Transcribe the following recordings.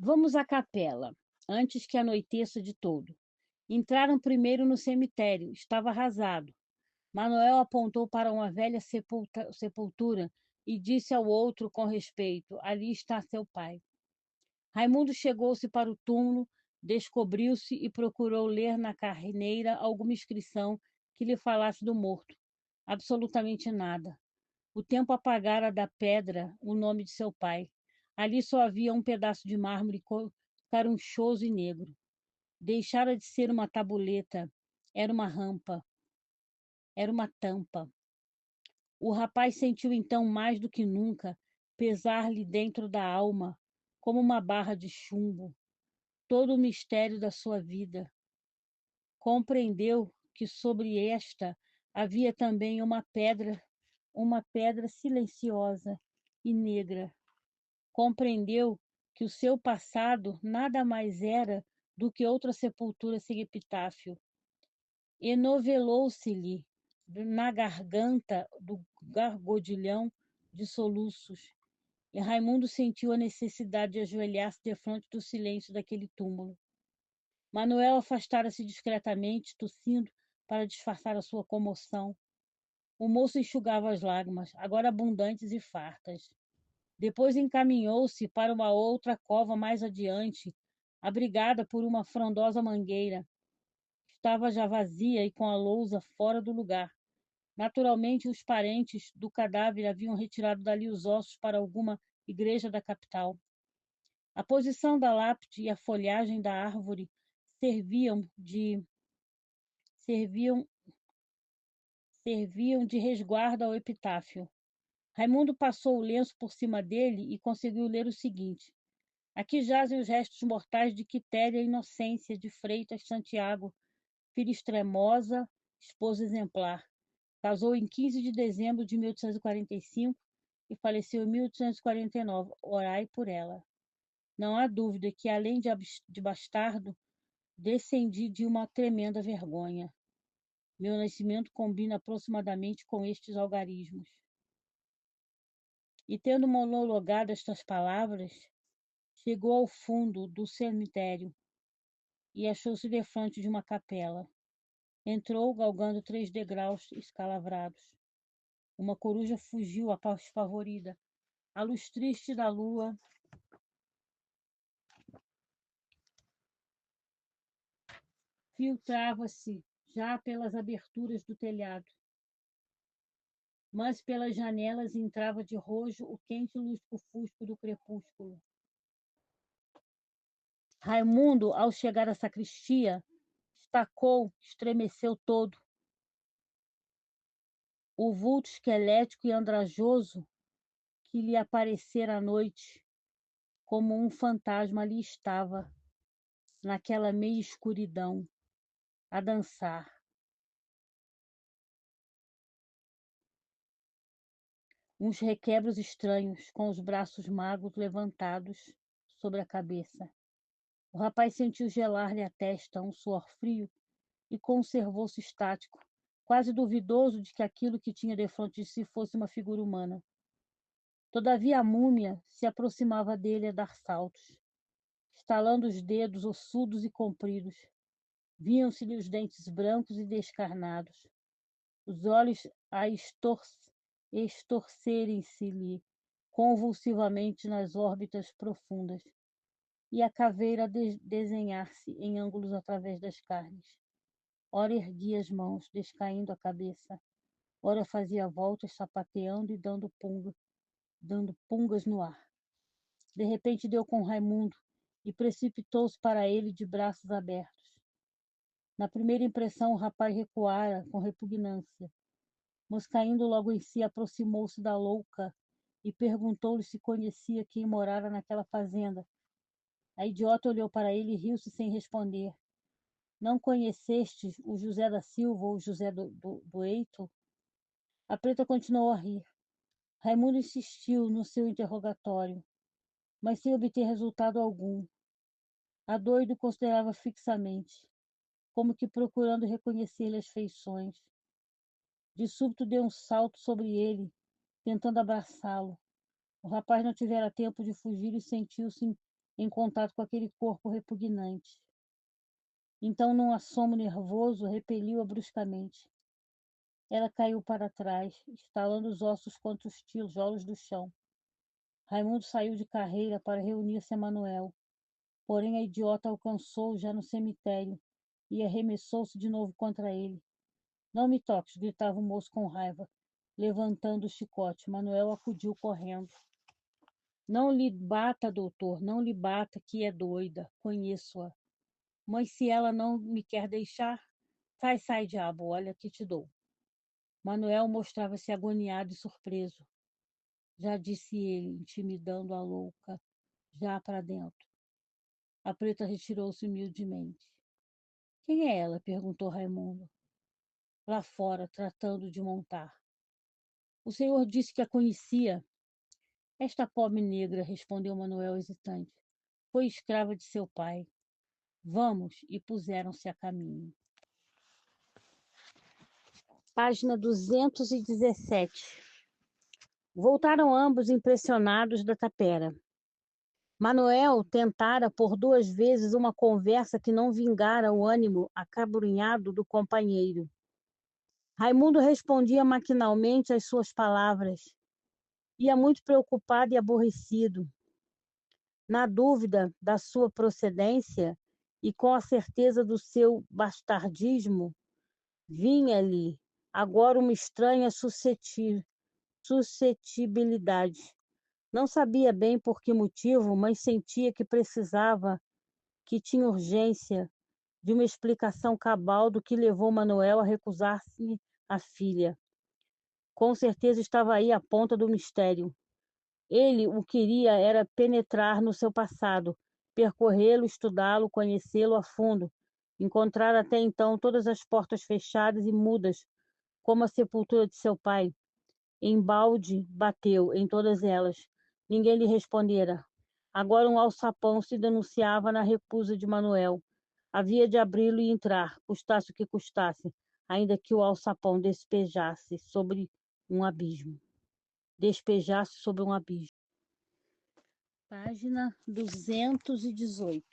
Vamos à capela, antes que anoiteça de todo. Entraram primeiro no cemitério, estava arrasado. Manuel apontou para uma velha sepultura e disse ao outro com respeito: Ali está seu pai. Raimundo chegou-se para o túmulo, descobriu-se e procurou ler na carneira alguma inscrição que lhe falasse do morto. Absolutamente nada. O tempo apagara da pedra o nome de seu pai. Ali só havia um pedaço de mármore carunchoso e negro. Deixara de ser uma tabuleta, era uma rampa, era uma tampa. O rapaz sentiu então mais do que nunca pesar-lhe dentro da alma, como uma barra de chumbo, todo o mistério da sua vida. Compreendeu que sobre esta havia também uma pedra silenciosa e negra. Compreendeu que o seu passado nada mais era do que outra sepultura sem epitáfio. Enovelou-se-lhe na garganta do gargodilhão de soluços, e Raimundo sentiu a necessidade de ajoelhar-se defronte do silêncio daquele túmulo. Manuel afastara-se discretamente, tossindo para disfarçar a sua comoção. O moço enxugava as lágrimas, agora abundantes e fartas. Depois encaminhou-se para uma outra cova mais adiante, abrigada por uma frondosa mangueira. Estava já vazia e com a lousa fora do lugar. Naturalmente, os parentes do cadáver haviam retirado dali os ossos para alguma igreja da capital. A posição da lápide e a folhagem da árvore serviam de serviam serviam de resguardo ao epitáfio. Raimundo passou o lenço por cima dele e conseguiu ler o seguinte: Aqui jazem os restos mortais de Quitéria Inocência de Freitas Santiago, filha extremosa, esposa exemplar. Casou em 15 de dezembro de 1845 e faleceu em 1849. Orai por ela. Não há dúvida que, além de bastardo, descendi de uma tremenda vergonha. Meu nascimento combina aproximadamente com estes algarismos. E tendo monologado estas palavras, chegou ao fundo do cemitério e achou-se defronte de uma capela. Entrou, galgando 3 degraus escalavrados. Uma coruja fugiu espavorida. A luz triste da lua filtrava-se já pelas aberturas do telhado, mas pelas janelas entrava de rojo o quente lusco-fusco do crepúsculo. Raimundo, ao chegar à sacristia, estacou, estremeceu todo. O vulto esquelético e andrajoso que lhe aparecera à noite, como um fantasma ali estava, naquela meia escuridão, a dançar. Uns requebros estranhos, com os braços magros levantados sobre a cabeça. O rapaz sentiu gelar-lhe a testa um suor frio e conservou-se estático, quase duvidoso de que aquilo que tinha defronte de si fosse uma figura humana. Todavia a múmia se aproximava dele a dar saltos, estalando os dedos ossudos e compridos. Viam-se-lhe os dentes brancos e descarnados, os olhos a estorcerem-se-lhe convulsivamente nas órbitas profundas, e a caveira a desenhar-se em ângulos através das carnes. Ora erguia as mãos, descaindo a cabeça, ora fazia voltas sapateando e dando pungas no ar. De repente deu com Raimundo e precipitou-se para ele de braços abertos. Na primeira impressão, o rapaz recuara com repugnância, mas caindo logo em si, aproximou-se da louca e perguntou-lhe se conhecia quem morara naquela fazenda. A idiota olhou para ele e riu-se sem responder. Não conhecestes o José da Silva ou o José do Eito? A preta continuou a rir. Raimundo insistiu no seu interrogatório, mas sem obter resultado algum. A doido considerava fixamente, como que procurando reconhecer-lhe as feições. De súbito deu um salto sobre ele, tentando abraçá-lo. O rapaz não tivera tempo de fugir e sentiu-se em contato com aquele corpo repugnante. Então, num assomo nervoso, repeliu-a bruscamente. Ela caiu para trás, estalando os ossos contra os tijolos do chão. Raimundo saiu de carreira para reunir-se a Manuel, porém a idiota alcançou-o já no cemitério e arremessou-se de novo contra ele. Não me toques, gritava o moço com raiva, levantando o chicote. Manuel acudiu correndo. Não lhe bata, doutor, não lhe bata, que é doida, conheço-a. Mas se ela não me quer deixar, sai, diabo, olha que te dou. Manuel mostrava-se agoniado e surpreso. Já disse ele, intimidando a louca, já para dentro. A preta retirou-se humildemente. Quem é ela? Perguntou Raimundo. Lá fora, tratando de montar. O senhor disse que a conhecia. Esta pobre negra, respondeu Manuel hesitante. Foi escrava de seu pai. Vamos, e puseram-se a caminho. Página 217. Voltaram ambos impressionados da tapera. Manuel tentara por 2 vezes uma conversa que não vingara o ânimo acabrunhado do companheiro. Raimundo respondia maquinalmente às suas palavras. Ia muito preocupado e aborrecido. Na dúvida da sua procedência e com a certeza do seu bastardismo, vinha-lhe agora uma estranha suscetibilidade. Não sabia bem por que motivo, mas sentia que precisava, que tinha urgência de uma explicação cabal do que levou Manuel a recusar-se à filha. Com certeza estava aí a ponta do mistério. Ele o queria era penetrar no seu passado, percorrê-lo, estudá-lo, conhecê-lo a fundo, encontrar até então todas as portas fechadas e mudas, como a sepultura de seu pai. Embalde bateu em todas elas. Ninguém lhe respondera. Agora um alçapão se denunciava na recusa de Manuel. Havia de abri-lo e entrar, custasse o que custasse, ainda que o alçapão despejasse sobre um abismo. Página 218.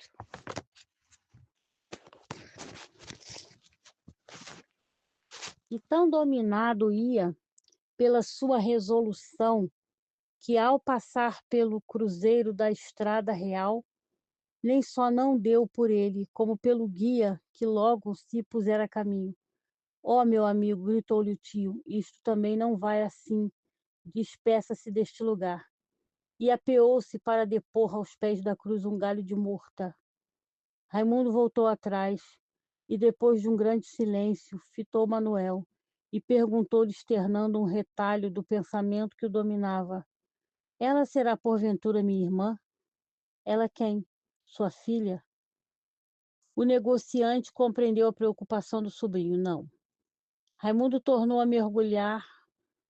E tão dominado ia pela sua resolução que, ao passar pelo cruzeiro da Estrada Real, nem só não deu por ele, como pelo guia que logo se pusera a caminho. Ó, meu amigo, gritou-lhe o tio, isto também não vai assim. Despeça-se deste lugar. E apeou-se para depor aos pés da cruz um galho de murta. Raimundo voltou atrás e, depois de um grande silêncio, fitou Manuel e perguntou-lhe, externando um retalho do pensamento que o dominava. Ela será porventura minha irmã? Ela quem? Sua filha? O negociante compreendeu a preocupação do sobrinho. Não. Raimundo tornou a mergulhar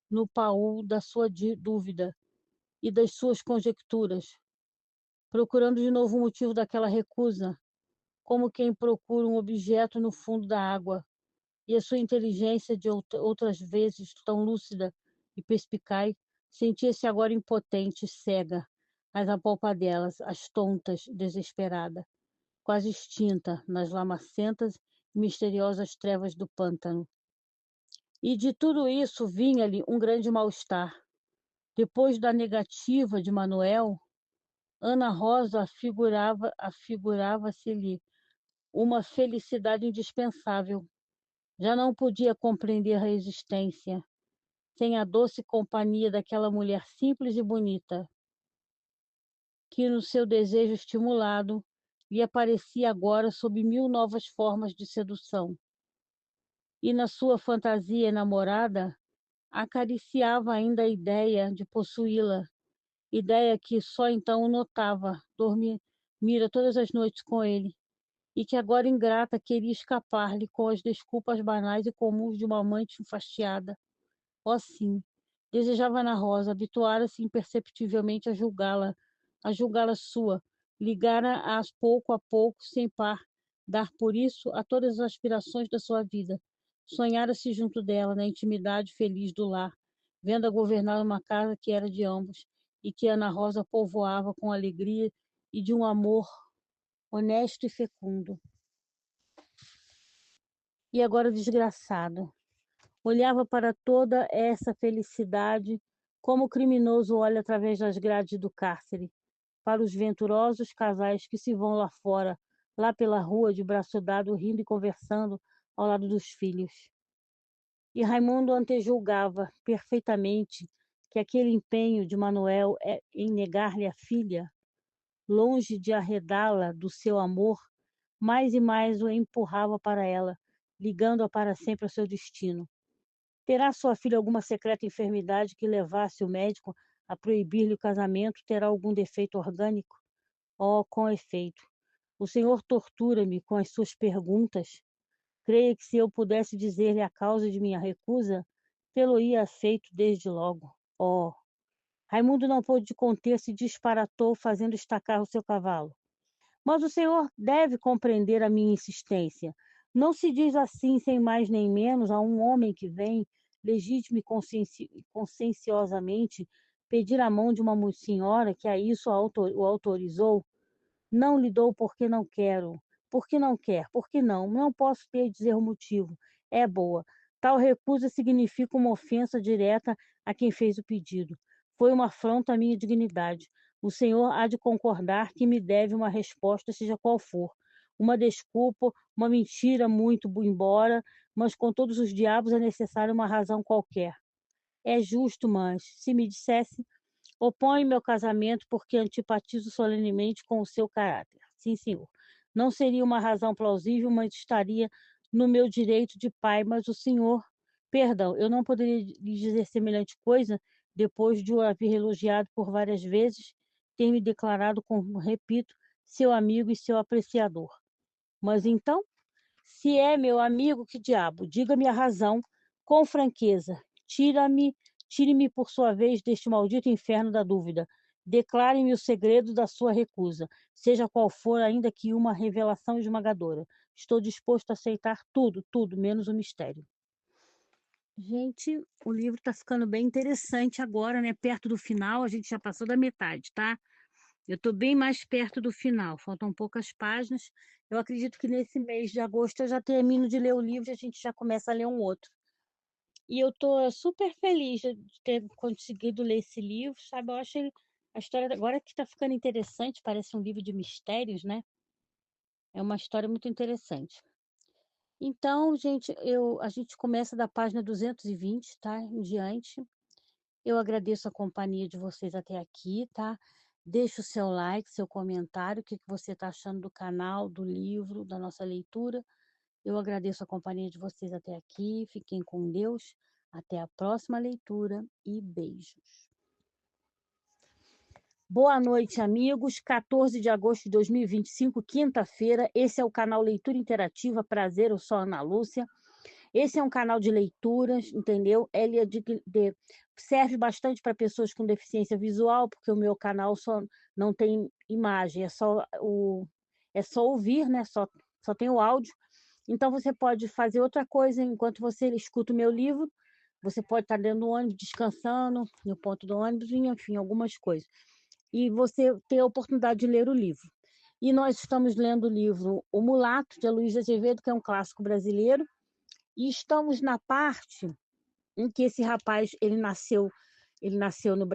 no paú da sua dúvida e das suas conjecturas, procurando de novo o motivo daquela recusa, como quem procura um objeto no fundo da água, e a sua inteligência, de outras vezes tão lúcida e perspicaz, sentia-se agora impotente, cega, às apalpadelas, às tontas, desesperada, quase extinta nas lamacentas e misteriosas trevas do pântano. E de tudo isso vinha-lhe um grande mal-estar. Depois da negativa de Manuel, Ana Rosa afigurava-se-lhe uma felicidade indispensável. Já não podia compreender a existência sem a doce companhia daquela mulher simples e bonita, que no seu desejo estimulado lhe aparecia agora sob 1000 novas formas de sedução. E na sua fantasia enamorada, acariciava ainda a ideia de possuí-la, ideia que só então notava, dormira todas as noites com ele, e que agora ingrata queria escapar-lhe com as desculpas banais e comuns de uma amante enfastiada. Oh, sim, desejava Ana Rosa, habituara-se imperceptivelmente a julgá-la sua, ligara-a pouco a pouco, sem par, dar por isso a todas as aspirações da sua vida. Sonhara-se junto dela, na intimidade feliz do lar, vendo-a governar uma casa que era de ambos, e que Ana Rosa povoava com alegria e de um amor honesto e fecundo. E agora o desgraçado olhava para toda essa felicidade como o criminoso olha através das grades do cárcere, para os venturosos casais que se vão lá fora, lá pela rua, de braço dado, rindo e conversando ao lado dos filhos. E Raimundo antejulgava perfeitamente que aquele empenho de Manuel em negar-lhe a filha, longe de arredá-la do seu amor, mais e mais o empurrava para ela, ligando-a para sempre ao seu destino. Terá sua filha alguma secreta enfermidade que levasse o médico a proibir-lhe o casamento? Terá algum defeito orgânico? Oh, com efeito, o senhor tortura-me com as suas perguntas. Creia que se eu pudesse dizer-lhe a causa de minha recusa, tê-lo-ia feito desde logo. Oh! Raimundo não pôde conter-se e disparatou, fazendo estacar o seu cavalo. Mas o senhor deve compreender a minha insistência. Não se diz assim, sem mais nem menos, a um homem que vem, legítimo e conscienciosamente, pedir a mão de uma senhora que a isso o autorizou. Não lhe dou porque não quero. Porque não quer? Porque não? Não posso ter dizer o motivo. É boa. Tal recusa significa uma ofensa direta a quem fez o pedido. Foi uma afronta à minha dignidade. O senhor há de concordar que me deve uma resposta, seja qual for. Uma desculpa, uma mentira muito embora, mas com todos os diabos é necessária uma razão qualquer. É justo, mas, se me dissesse, oponho meu casamento porque antipatizo solenemente com o seu caráter. Sim, senhor. Não seria uma razão plausível, mas estaria no meu direito de pai, mas o senhor... Perdão, eu não poderia lhe dizer semelhante coisa depois de o haver elogiado por várias vezes, ter me declarado, como repito, seu amigo e seu apreciador. Mas então, se é meu amigo, que diabo? Diga-me a razão, com franqueza. Tire-me por sua vez deste maldito inferno da dúvida. Declare-me o segredo da sua recusa, seja qual for, ainda que uma revelação esmagadora. Estou disposto a aceitar tudo, tudo, menos o mistério. Gente, o livro está ficando bem interessante agora, né? Perto do final, a gente já passou da metade, tá? Eu estou bem mais perto do final, faltam poucas páginas. Eu acredito que nesse mês de agosto eu já termino de ler o livro e a gente já começa a ler um outro. E eu estou super feliz de ter conseguido ler esse livro, sabe? Eu acho a história agora que está ficando interessante, parece um livro de mistérios, né? É uma história muito interessante. Então, gente, a gente começa da página 220, tá? Em diante. Eu agradeço a companhia de vocês até aqui, tá? Deixa o seu like, seu comentário, o que você está achando do canal, do livro, da nossa leitura. Eu agradeço a companhia de vocês até aqui. Fiquem com Deus. Até a próxima leitura e beijos. Boa noite, amigos. 14 de agosto de 2025, quinta-feira. Esse é o canal Leitura Interativa. Prazer, eu sou a Ana Lúcia. Esse é um canal de leituras, entendeu? Ele serve bastante para pessoas com deficiência visual, porque o meu canal só não tem imagem, é só ouvir, né? Só tem o áudio. Então você pode fazer outra coisa enquanto você escuta o meu livro. Você pode estar dentro do ônibus, descansando, no ponto do ônibus, enfim, algumas coisas. E você ter a oportunidade de ler o livro. E nós estamos lendo o livro O Mulato, de Aloysio Azevedo, que é um clássico brasileiro. E estamos na parte em que esse rapaz ele nasceu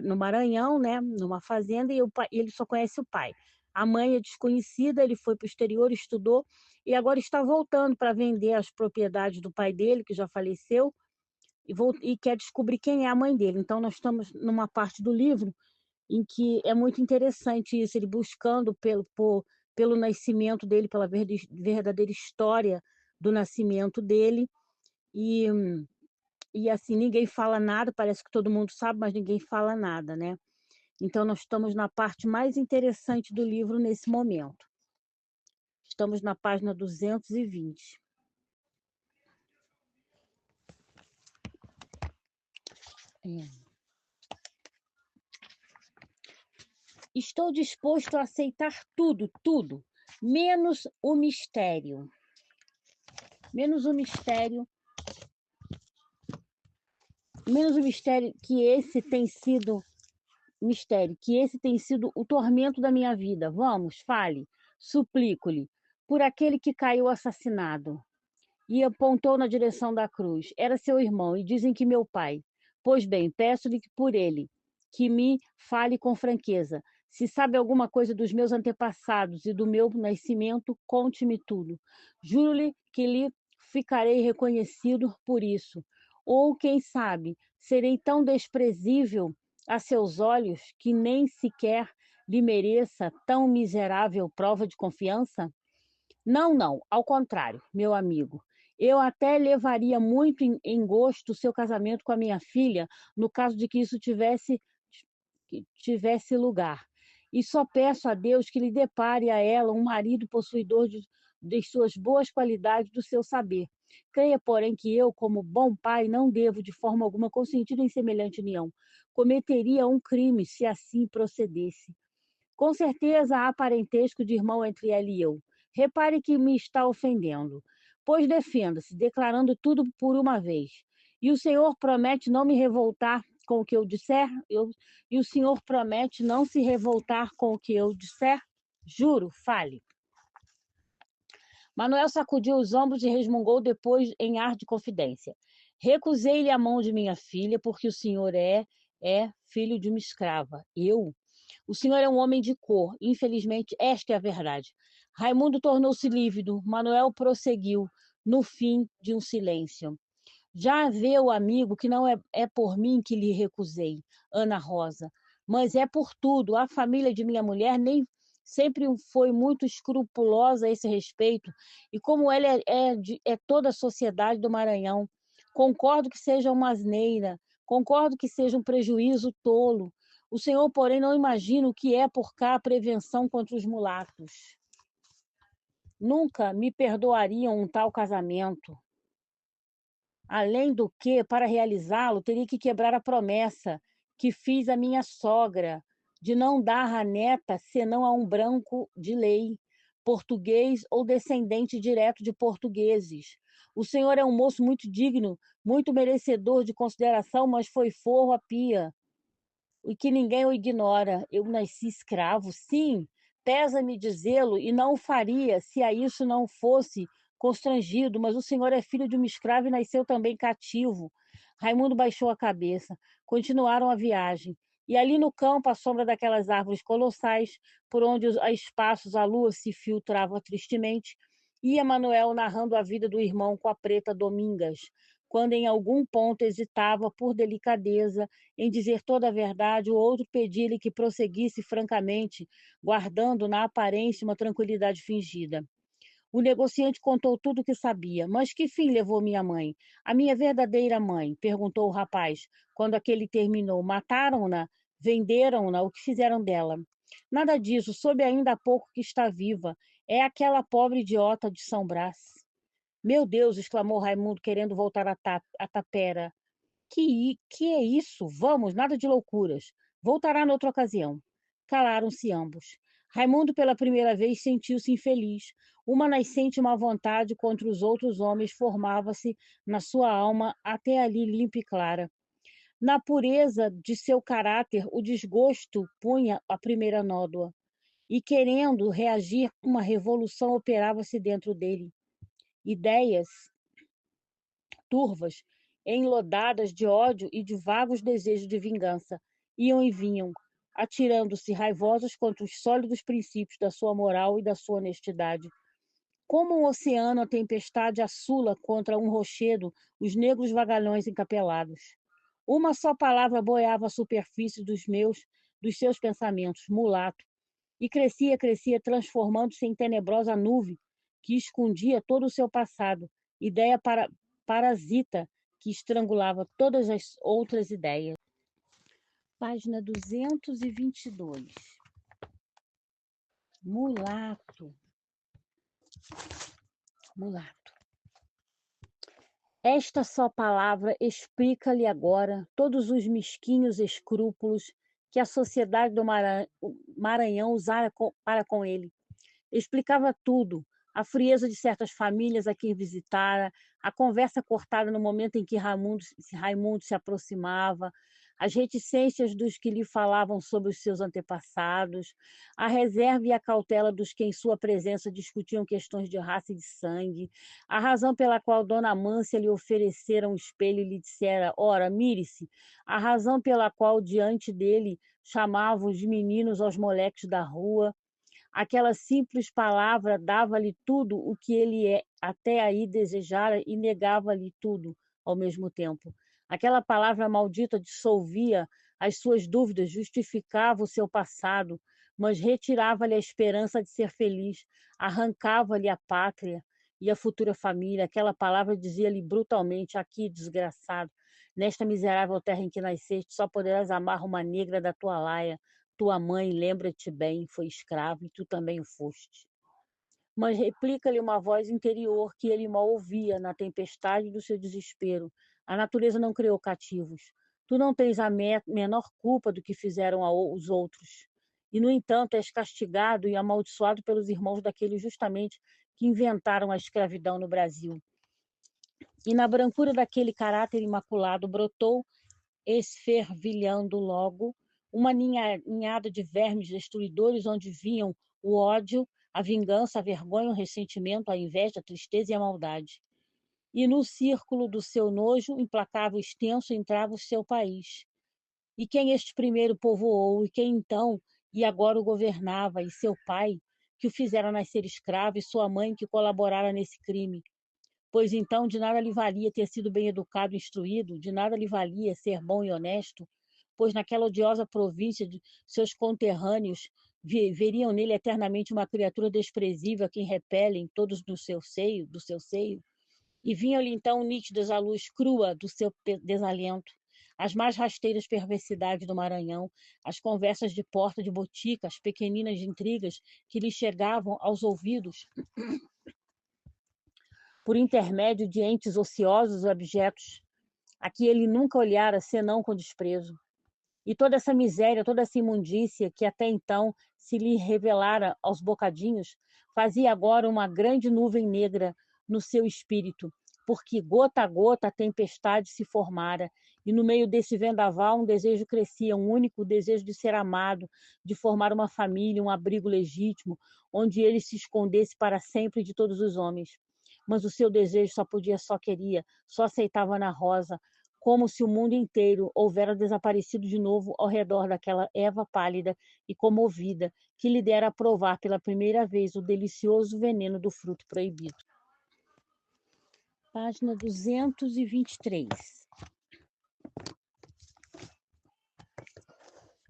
no Maranhão, né, numa fazenda, e ele só conhece o pai. A mãe é desconhecida, ele foi para o exterior, estudou, e agora está voltando para vender as propriedades do pai dele, que já faleceu, e quer descobrir quem é a mãe dele. Então, nós estamos numa parte do livro em que é muito interessante isso, ele buscando pelo nascimento dele, pela verdadeira história do nascimento dele, e, e assim, ninguém fala nada, parece que todo mundo sabe, mas ninguém fala nada, né? Então, nós estamos na parte mais interessante do livro nesse momento. Estamos na página 220. Estou disposto a aceitar tudo, tudo, menos o mistério. Menos o mistério que esse tem sido mistério, que esse tem sido o tormento da minha vida. Vamos, fale, suplico-lhe, por aquele que caiu assassinado. E apontou na direção da cruz. Era seu irmão, e dizem que meu pai. Pois bem, peço-lhe que por ele, que me fale com franqueza. Se sabe alguma coisa dos meus antepassados e do meu nascimento, conte-me tudo. Juro-lhe que lhe ficarei reconhecido por isso. Ou, quem sabe, serei tão desprezível a seus olhos que nem sequer lhe mereça tão miserável prova de confiança? Não, não, ao contrário, meu amigo. Eu até levaria muito em gosto o seu casamento com a minha filha, no caso de que isso tivesse lugar. E só peço a Deus que lhe depare a ela um marido possuidor de suas boas qualidades, do seu saber. Creia, porém, que eu, como bom pai, não devo de forma alguma consentir em semelhante união. Cometeria um crime se assim procedesse. Com certeza há parentesco de irmão entre ela e eu. Repare que me está ofendendo. Pois defenda-se, declarando tudo por uma vez. E o Senhor promete não me revoltar com o que eu disser? E o Senhor promete não se revoltar com o que eu disser? Juro, fale. Manuel sacudiu os ombros e resmungou depois em ar de confidência. Recusei-lhe a mão de minha filha, porque o senhor é filho de uma escrava. Eu? O senhor é um homem de cor. Infelizmente, esta é a verdade. Raimundo tornou-se lívido. Manuel prosseguiu, no fim de um silêncio. Já vê o amigo que não é por mim que lhe recusei, Ana Rosa, mas é por tudo. A família de minha mulher nem sempre foi muito escrupulosa a esse respeito, e como ela é toda a sociedade do Maranhão, concordo que seja uma asneira, concordo que seja um prejuízo tolo. O senhor, porém, não imagina o que é por cá a prevenção contra os mulatos. Nunca me perdoariam um tal casamento. Além do que, para realizá-lo, teria que quebrar a promessa que fiz à minha sogra de não dar a neta senão a um branco de lei, português ou descendente direto de portugueses. O senhor é um moço muito digno, muito merecedor de consideração, mas foi forro à pia, e que ninguém o ignora. Eu nasci escravo, sim, pesa-me dizê-lo, e não o faria se a isso não fosse constrangido, mas o senhor é filho de uma escrava e nasceu também cativo. Raimundo baixou a cabeça. Continuaram a viagem. E ali no campo, à sombra daquelas árvores colossais, por onde a espaços a lua se filtrava tristemente, ia Manuel narrando a vida do irmão com a preta Domingas, quando em algum ponto hesitava por delicadeza em dizer toda a verdade, o outro pedia-lhe que prosseguisse francamente, guardando na aparência uma tranquilidade fingida. O negociante contou tudo o que sabia. Mas que fim levou minha mãe? A minha verdadeira mãe? Perguntou o rapaz, quando aquele terminou. Mataram-na? Venderam-na? O que fizeram dela? Nada disso, soube ainda há pouco que está viva. É aquela pobre idiota de São Brás. Meu Deus! Exclamou Raimundo, querendo voltar à tapera. Que é isso? Vamos, nada de loucuras. Voltará noutra ocasião. Calaram-se ambos. Raimundo, pela primeira vez, sentiu-se infeliz. Uma nascente má-vontade contra os outros homens formava-se na sua alma, até ali limpa e clara. Na pureza de seu caráter, o desgosto punha a primeira nódoa. E, querendo reagir, uma revolução operava-se dentro dele. Ideias turvas, enlodadas de ódio e de vagos desejos de vingança, iam e vinham, atirando-se raivosos contra os sólidos princípios da sua moral e da sua honestidade. Como um oceano, a tempestade assula contra um rochedo os negros vagalhões encapelados. Uma só palavra boiava à superfície dos seus pensamentos, mulato, e crescia, transformando-se em tenebrosa nuvem que escondia todo o seu passado, ideia parasita que estrangulava todas as outras ideias. Página 222. Mulato. Mulato. Esta só palavra explica-lhe agora todos os mesquinhos escrúpulos que a sociedade do Maranhão usara para com ele. Explicava tudo: a frieza de certas famílias a quem visitara, a conversa cortada no momento em que Raimundo se aproximava, as reticências dos que lhe falavam sobre os seus antepassados, a reserva e a cautela dos que em sua presença discutiam questões de raça e de sangue, a razão pela qual Dona Amância lhe oferecera um espelho e lhe dissera: ora, mire-se, a razão pela qual diante dele chamavam os meninos aos moleques da rua. Aquela simples palavra dava-lhe tudo o que ele até aí desejara e negava-lhe tudo ao mesmo tempo. Aquela palavra maldita dissolvia as suas dúvidas, justificava o seu passado, mas retirava-lhe a esperança de ser feliz, arrancava-lhe a pátria e a futura família. Aquela palavra dizia-lhe brutalmente: aqui, desgraçado, nesta miserável terra em que nasceste, só poderás amar uma negra da tua laia. Tua mãe, lembra-te bem, foi escrava e tu também o foste. Mas replica-lhe uma voz interior que ele mal ouvia na tempestade do seu desespero. A natureza não criou cativos. Tu não tens a menor culpa do que fizeram os outros. E, no entanto, és castigado e amaldiçoado pelos irmãos daqueles justamente que inventaram a escravidão no Brasil. E na brancura daquele caráter imaculado brotou, esfervilhando logo, uma ninhada de vermes destruidores onde vinham o ódio, a vingança, a vergonha, o ressentimento, a inveja, a tristeza e a maldade. E no círculo do seu nojo implacável e extenso entrava o seu país. E quem este primeiro povoou, e quem então e agora o governava, e seu pai, que o fizera nascer escravo, e sua mãe, que colaborara nesse crime. Pois então de nada lhe valia ter sido bem educado e instruído, de nada lhe valia ser bom e honesto, pois naquela odiosa província de seus conterrâneos veriam nele eternamente uma criatura desprezível a quem repelem todos do seu seio, e vinham-lhe então nítidas a luz crua do seu desalento, as mais rasteiras perversidades do Maranhão, as conversas de porta de botica, as pequeninas intrigas que lhe chegavam aos ouvidos por intermédio de entes ociosos e objetos a que ele nunca olhara senão com desprezo. E toda essa miséria, toda essa imundícia que até então se lhe revelara aos bocadinhos, fazia agora uma grande nuvem negra no seu espírito, porque gota a gota a tempestade se formara, e no meio desse vendaval um desejo crescia, um único desejo de ser amado, de formar uma família, um abrigo legítimo, onde ele se escondesse para sempre de todos os homens. Mas o seu desejo só queria, só aceitava Ana Rosa, como se o mundo inteiro houvera desaparecido de novo ao redor daquela Eva pálida e comovida que lhe dera a provar pela primeira vez o delicioso veneno do fruto proibido. Página 223.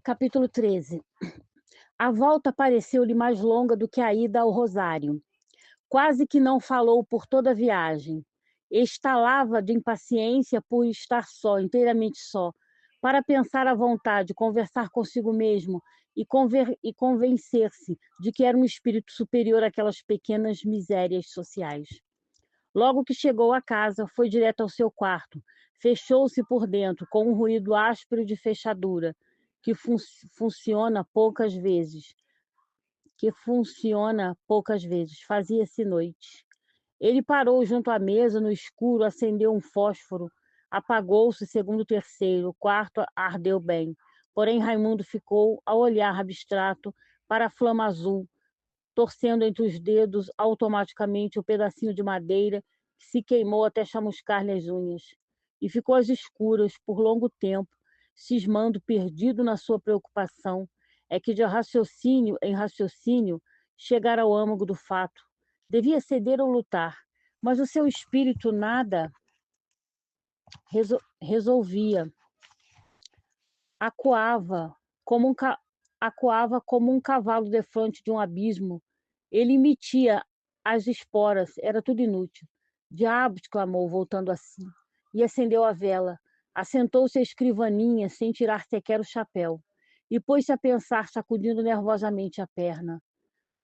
Capítulo 13. A volta pareceu-lhe mais longa do que a ida ao Rosário. Quase que não falou por toda a viagem. Estalava de impaciência por estar só, inteiramente só, para pensar à vontade, conversar consigo mesmo e convencer-se de que era um espírito superior àquelas pequenas misérias sociais. Logo que chegou à casa, foi direto ao seu quarto, fechou-se por dentro com um ruído áspero de fechadura, que funciona poucas vezes. Fazia-se noite. Ele parou junto à mesa, no escuro, acendeu um fósforo, apagou-se segundo o terceiro, o quarto ardeu bem. Porém, Raimundo ficou a olhar abstrato para a flama azul, torcendo entre os dedos automaticamente o pedacinho de madeira que se queimou até chamuscar-lhe as unhas. E ficou às escuras por longo tempo, cismando perdido na sua preocupação, é que de raciocínio em raciocínio chegara ao âmago do fato. Devia ceder ou lutar, mas o seu espírito nada resolvia. Acuava como um cavalo defronte de um abismo. Ele emitia as esporas, era tudo inútil. Diabo! Exclamou, voltando a si, e acendeu a vela. Assentou-se à escrivaninha, sem tirar sequer o chapéu, e pôs-se a pensar, sacudindo nervosamente a perna.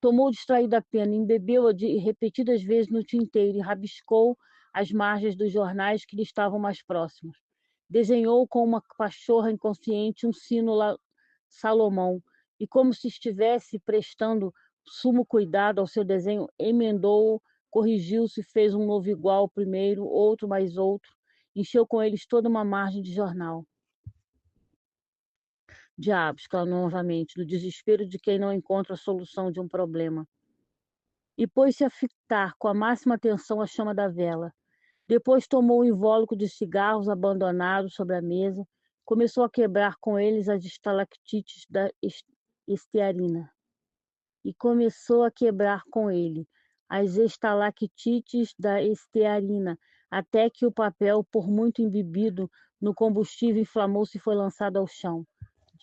Tomou distraído a pena, embebeu-a de repetidas vezes no tinteiro e rabiscou as margens dos jornais que lhe estavam mais próximos. Desenhou com uma pachorra inconsciente um sino Salomão, e como se estivesse prestando sumo cuidado ao seu desenho, emendou-o, corrigiu-se, fez um novo igual ao primeiro, outro mais outro, encheu com eles toda uma margem de jornal. Diabo, exclamou novamente, do desespero de quem não encontra a solução de um problema. E pôs-se a fitar com a máxima atenção a chama da vela. Depois tomou o invólucro de cigarros abandonados sobre a mesa, começou a quebrar com eles as estalactites da estearina. E começou a quebrar com ele as estalactites da estearina, até que o papel, por muito embebido no combustível, inflamou-se e foi lançado ao chão.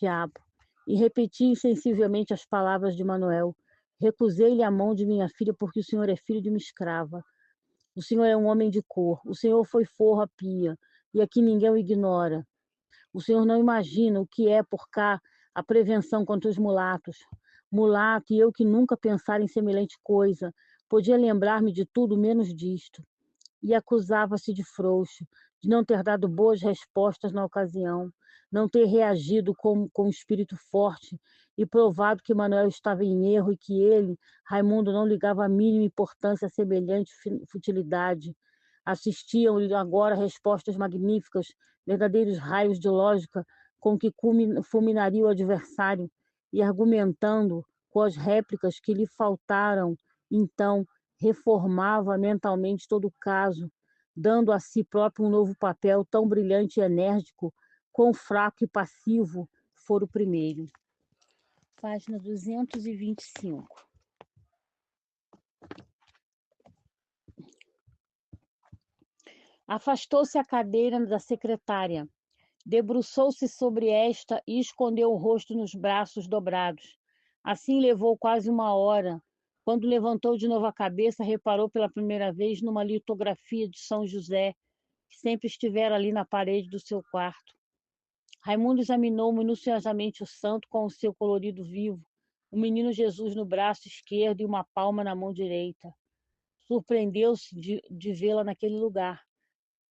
Diabo! E repeti insensivelmente as palavras de Manuel. Recusei-lhe a mão de minha filha, porque o senhor é filho de uma escrava. O senhor é um homem de cor. O senhor foi forro a pia, e aqui ninguém o ignora. O senhor não imagina o que é por cá a prevenção contra os mulatos. Mulato, e eu que nunca pensara em semelhante coisa, podia lembrar-me de tudo menos disto. E acusava-se de frouxo, de não ter dado boas respostas na ocasião, não ter reagido com espírito forte e provado que Manuel estava em erro e que ele, Raimundo, não ligava a mínima importância a semelhante futilidade. Assistiam-lhe agora respostas magníficas, verdadeiros raios de lógica com que fulminaria o adversário, e argumentando com as réplicas que lhe faltaram, então reformava mentalmente todo o caso, dando a si próprio um novo papel tão brilhante e enérgico, quão fraco e passivo for o primeiro. Página 225. Afastou-se a cadeira da secretária, debruçou-se sobre esta e escondeu o rosto nos braços dobrados. Assim levou quase uma hora. Quando levantou de novo a cabeça, reparou pela primeira vez numa litografia de São José, que sempre estivera ali na parede do seu quarto. Raimundo examinou minuciosamente o santo com o seu colorido vivo, o menino Jesus no braço esquerdo e uma palma na mão direita. Surpreendeu-se de vê-la naquele lugar.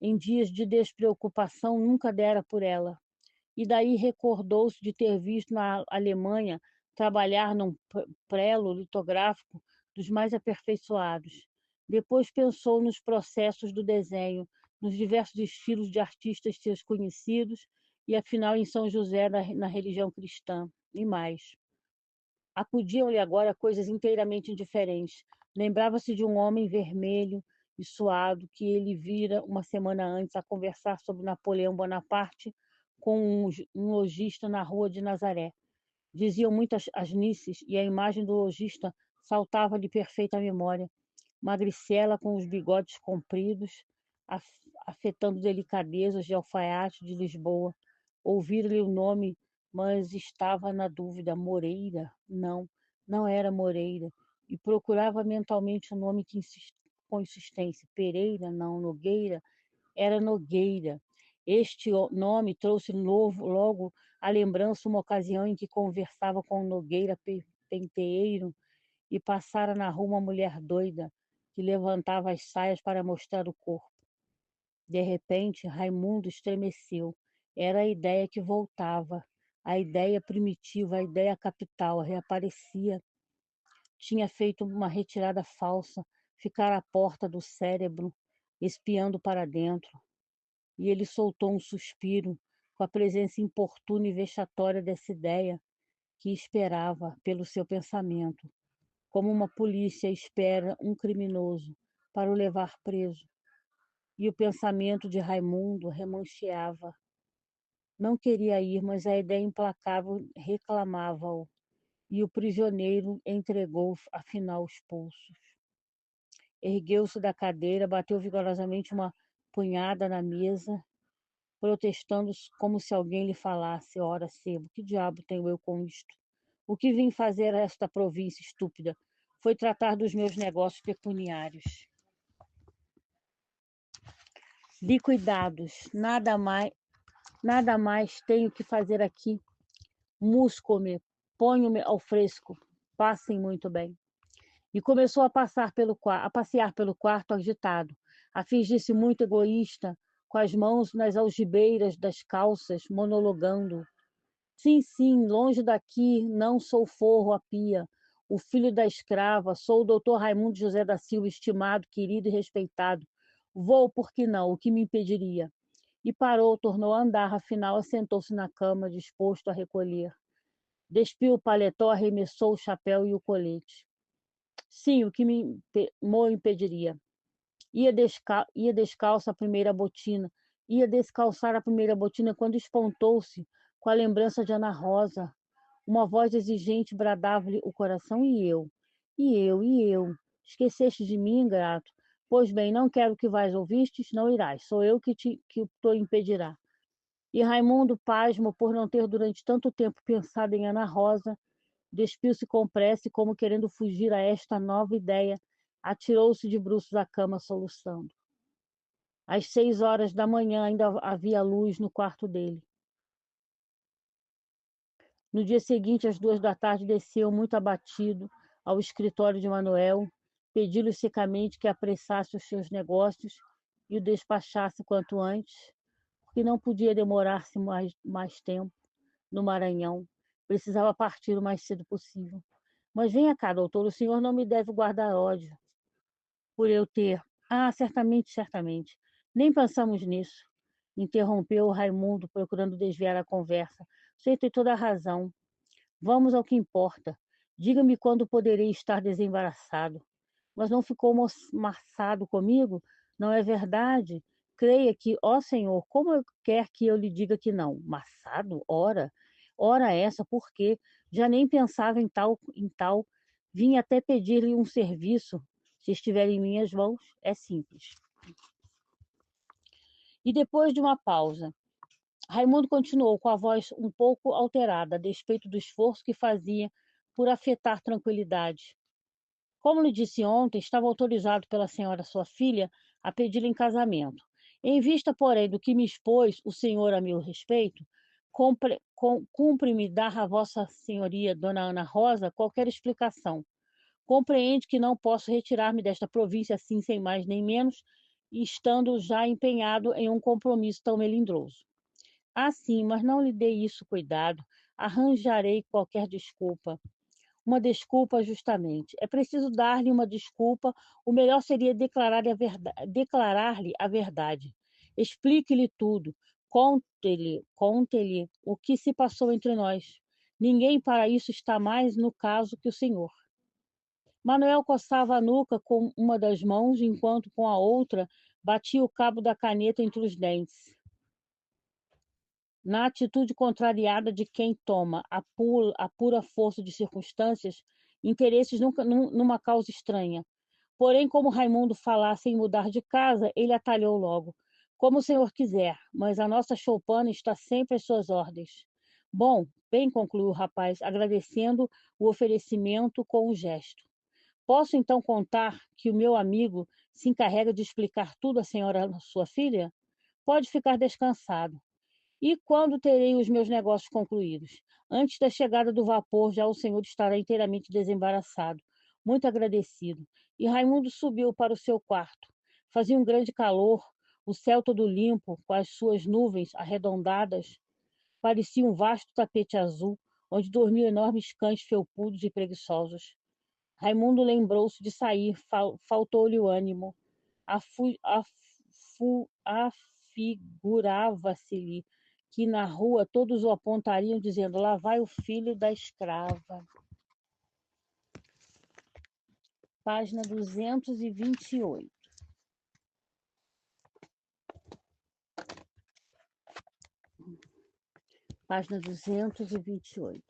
Em dias de despreocupação, nunca dera por ela. E daí recordou-se de ter visto na Alemanha trabalhar num prelo litográfico dos mais aperfeiçoados. Depois pensou nos processos do desenho, nos diversos estilos de artistas seus conhecidos, e afinal em São José na religião cristã, e mais. Acudiam-lhe agora coisas inteiramente indiferentes. Lembrava-se de um homem vermelho e suado que ele vira uma semana antes a conversar sobre Napoleão Bonaparte com um lojista na rua de Nazaré. Diziam muitas asnices e a imagem do lojista saltava-lhe perfeita à memória. Magricela com os bigodes compridos, afetando delicadezas de alfaiate de Lisboa. Ouvir-lhe o nome, mas estava na dúvida. Moreira? Não, não era Moreira. E procurava mentalmente o nome com insistência. Pereira? Não. Nogueira? Era Nogueira. Este nome trouxe logo à lembrança uma ocasião em que conversava com Nogueira Penteeiro e passara na rua uma mulher doida que levantava as saias para mostrar o corpo. De repente, Raimundo estremeceu. Era a ideia que voltava, a ideia primitiva, a ideia capital, reaparecia. Tinha feito uma retirada falsa, ficara à porta do cérebro, espiando para dentro. E ele soltou um suspiro, com a presença importuna e vexatória dessa ideia que esperava pelo seu pensamento, como uma polícia espera um criminoso para o levar preso. E o pensamento de Raimundo remancheava. Não queria ir, mas a ideia implacável reclamava-o, e o prisioneiro entregou afinal os pulsos. Ergueu-se da cadeira, bateu vigorosamente uma punhada na mesa, protestando como se alguém lhe falasse: ora, sebo, que diabo tenho eu com isto? O que vim fazer a esta província estúpida? Foi tratar dos meus negócios pecuniários. Liquidados, nada mais tenho que fazer aqui. Musco-me, ponho-me ao fresco, passem muito bem. E começou a passear pelo quarto agitado, a fingir-se muito egoísta, com as mãos nas algibeiras das calças, monologando. Sim, sim, longe daqui, não sou forro a pia, o filho da escrava, sou o doutor Raimundo José da Silva, estimado, querido e respeitado. Vou, por que não? O que me impediria? E parou, tornou a andar, afinal assentou-se na cama, disposto a recolher. Despiu o paletó, arremessou o chapéu e o colete. Sim, o que me impediria? Ia descalça a primeira botina. Ia descalçar a primeira botina quando espantou-se com a lembrança de Ana Rosa. Uma voz exigente bradava-lhe o coração. E eu? E eu? E eu? Esqueceste de mim, ingrato? Pois bem, não quero que vais, ouvistes? Não irás. Sou eu que te impedirá. E Raimundo, pasmo por não ter durante tanto tempo pensado em Ana Rosa, despiu-se com pressa e, como querendo fugir a esta nova ideia, atirou-se de bruços à cama, soluçando. Às 6 horas da manhã ainda havia luz no quarto dele. No dia seguinte, às 2 da tarde, desceu, muito abatido, ao escritório de Manuel, pediu-lhe secamente que apressasse os seus negócios e o despachasse quanto antes, porque não podia demorar-se mais tempo no Maranhão. Precisava partir o mais cedo possível. Mas venha cá, doutor, o senhor não me deve guardar ódio por eu ter. Ah, certamente, certamente. Nem pensamos nisso. Interrompeu Raimundo, procurando desviar a conversa. Você tem toda a razão. Vamos ao que importa. Diga-me quando poderei estar desembaraçado. Mas não ficou maçado comigo? Não é verdade? Creia que, ó Senhor, como quer que eu lhe diga que não? Maçado? Ora, ora essa, porque já nem pensava em tal. Vim até pedir-lhe um serviço, se estiver em minhas mãos, é simples. E depois de uma pausa, Raimundo continuou com a voz um pouco alterada, a despeito do esforço que fazia por afetar tranquilidade. Como lhe disse ontem, estava autorizado pela senhora sua filha a pedi-la em casamento. Em vista, porém, do que me expôs o senhor a meu respeito, cumpre-me dar a vossa senhoria, dona Ana Rosa, qualquer explicação. Compreende que não posso retirar-me desta província assim, sem mais nem menos, estando já empenhado em um compromisso tão melindroso. Ah, sim, mas não lhe dê isso cuidado. Arranjarei qualquer desculpa. Uma desculpa, justamente. É preciso dar-lhe uma desculpa. O melhor seria declarar-lhe a verdade. Explique-lhe tudo. Conte-lhe o que se passou entre nós. Ninguém para isso está mais no caso que o senhor. Manuel coçava a nuca com uma das mãos, enquanto com a outra batia o cabo da caneta entre os dentes. Na atitude contrariada de quem toma a pura força de circunstâncias interesses numa causa estranha. Porém, como Raimundo falasse em mudar de casa, ele atalhou logo. Como o senhor quiser, mas a nossa choupana está sempre às suas ordens. Bom, bem, concluiu o rapaz, agradecendo o oferecimento com um gesto. Posso então contar que o meu amigo se encarrega de explicar tudo à senhora sua filha? Pode ficar descansado. E quando terei os meus negócios concluídos? Antes da chegada do vapor, já o senhor estará inteiramente desembaraçado. Muito agradecido. E Raimundo subiu para o seu quarto. Fazia um grande calor, o céu todo limpo, com as suas nuvens arredondadas, parecia um vasto tapete azul, onde dormiam enormes cães felpudos e preguiçosos. Raimundo lembrou-se de sair, faltou-lhe o ânimo. Afigurava-se-lhe que na rua todos o apontariam, dizendo: lá vai o filho da escrava. Página 228. Página 228.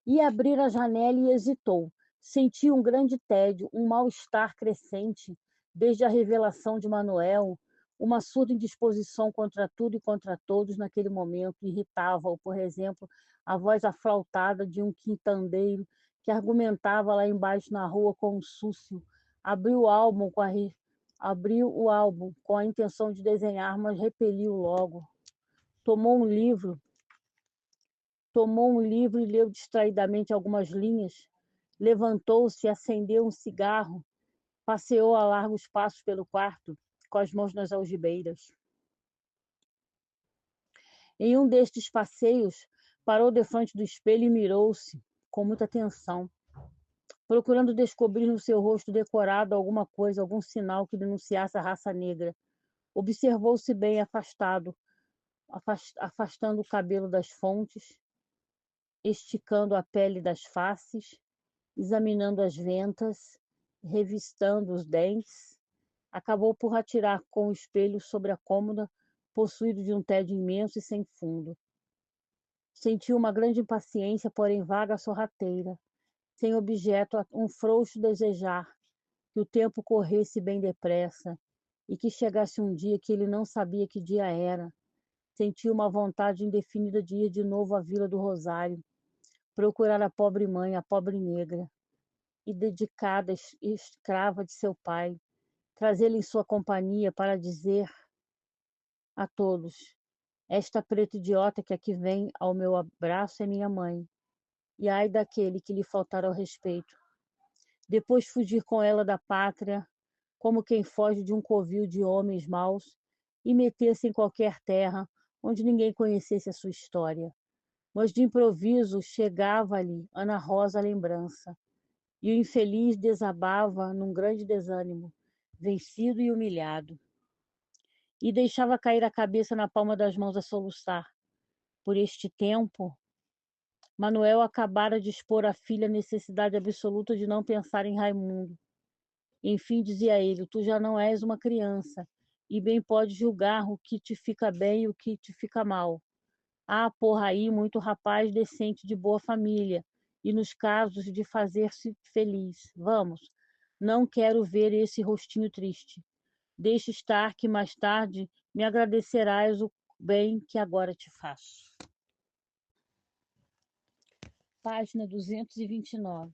Ia abrir a janela e hesitou. Sentia um grande tédio, um mal-estar crescente, desde a revelação de Manuel. Uma surda indisposição contra tudo e contra todos naquele momento irritava-o, por exemplo, a voz aflautada de um quintandeiro que argumentava lá embaixo na rua com um súcio. Abriu o álbum com a intenção de desenhar, mas repeliu logo. Tomou um livro e leu distraidamente algumas linhas. Levantou-se, acendeu um cigarro, passeou a largos passos pelo quarto, com as mãos nas algibeiras. Em um destes passeios, parou defronte do espelho e mirou-se com muita atenção, procurando descobrir no seu rosto decorado alguma coisa, algum sinal que denunciasse a raça negra. Observou-se bem afastando o cabelo das fontes, esticando a pele das faces, examinando as ventas, revistando os dentes. Acabou por atirar com o espelho sobre a cômoda, possuído de um tédio imenso e sem fundo. Sentiu uma grande impaciência, porém vaga sorrateira, sem objeto, um frouxo desejar que o tempo corresse bem depressa e que chegasse um dia que ele não sabia que dia era. Sentiu uma vontade indefinida de ir de novo à Vila do Rosário, procurar a pobre mãe, a pobre negra, e dedicada escrava de seu pai, trazê-la em sua companhia para dizer a todos: esta preta idiota que aqui vem ao meu abraço é minha mãe, e ai daquele que lhe faltar ao respeito. Depois fugir com ela da pátria, como quem foge de um covil de homens maus, e meter-se em qualquer terra onde ninguém conhecesse a sua história. Mas de improviso chegava-lhe Ana Rosa a lembrança, e o infeliz desabava num grande desânimo, vencido e humilhado, e deixava cair a cabeça na palma das mãos a soluçar. Por este tempo, Manuel acabara de expor à filha a necessidade absoluta de não pensar em Raimundo. Enfim, dizia ele, tu já não és uma criança, e bem podes julgar o que te fica bem e o que te fica mal. Há por aí muito rapaz decente de boa família, e nos casos de fazer-se feliz. Vamos, não quero ver esse rostinho triste. Deixa estar que mais tarde me agradecerás o bem que agora te faço. Página 229.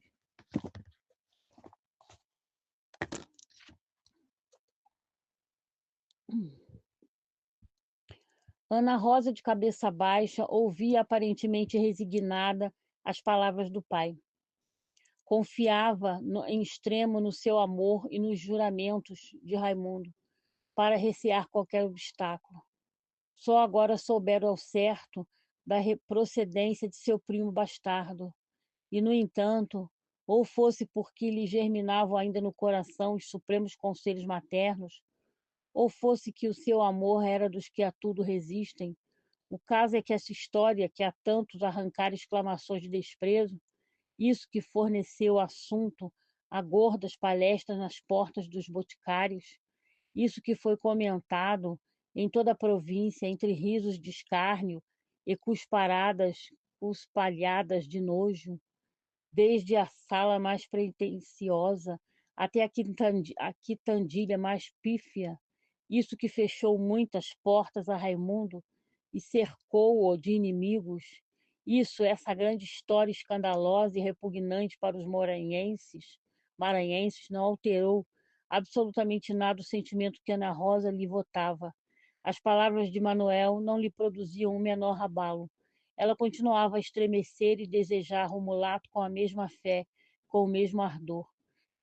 Ana Rosa, de cabeça baixa, ouvia aparentemente resignada as palavras do pai. Confiava em extremo no seu amor e nos juramentos de Raimundo, para recear qualquer obstáculo. Só agora souberam ao certo da procedência de seu primo bastardo, e, no entanto, ou fosse porque lhe germinavam ainda no coração os supremos conselhos maternos, ou fosse que o seu amor era dos que a tudo resistem, o caso é que essa história, que há tantos arrancar exclamações de desprezo, isso que forneceu assunto a gordas palestras nas portas dos boticários, isso que foi comentado em toda a província entre risos de escárnio e cuspalhadas de nojo, desde a sala mais pretensiosa até a quitandilha mais pífia, isso que fechou muitas portas a Raimundo e cercou-o de inimigos, isso, essa grande história escandalosa e repugnante para os maranhenses não alterou absolutamente nada o sentimento que Ana Rosa lhe votava. As palavras de Manuel não lhe produziam o menor abalo. Ela continuava a estremecer e desejar o mulato com a mesma fé, com o mesmo ardor.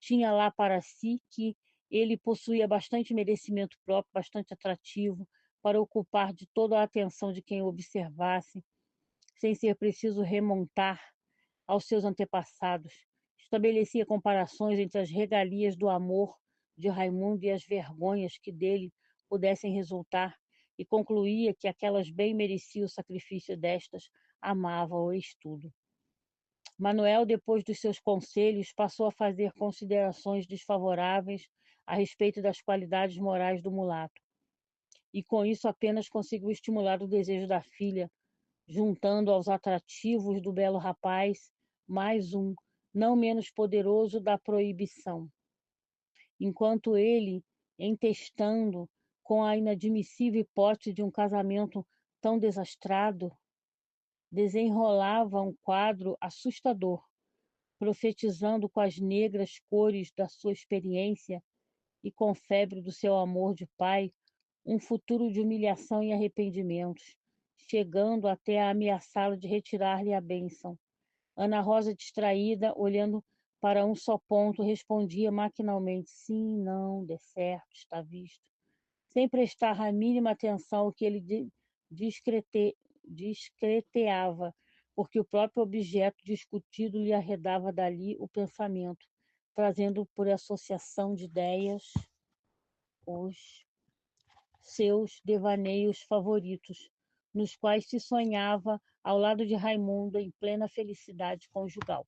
Tinha lá para si que ele possuía bastante merecimento próprio, bastante atrativo, para ocupar de toda a atenção de quem o observasse, sem ser preciso remontar aos seus antepassados. Estabelecia comparações entre as regalias do amor de Raimundo e as vergonhas que dele pudessem resultar, e concluía que aquelas bem mereciam o sacrifício destas, amava o estudo. Manuel, depois dos seus conselhos, passou a fazer considerações desfavoráveis a respeito das qualidades morais do mulato, e com isso apenas conseguiu estimular o desejo da filha, juntando aos atrativos do belo rapaz mais um, não menos poderoso, da proibição. Enquanto ele, entestando com a inadmissível hipótese de um casamento tão desastrado, desenrolava um quadro assustador, profetizando com as negras cores da sua experiência e com febre do seu amor de pai, um futuro de humilhação e arrependimentos, chegando até a ameaçá-lo de retirar-lhe a bênção. Ana Rosa, distraída, olhando para um só ponto, respondia maquinalmente: sim, não, de certo, está visto, sem prestar a mínima atenção ao que ele discreteava, porque o próprio objeto discutido lhe arredava dali o pensamento, trazendo por associação de ideias os seus devaneios favoritos, nos quais se sonhava ao lado de Raimundo em plena felicidade conjugal.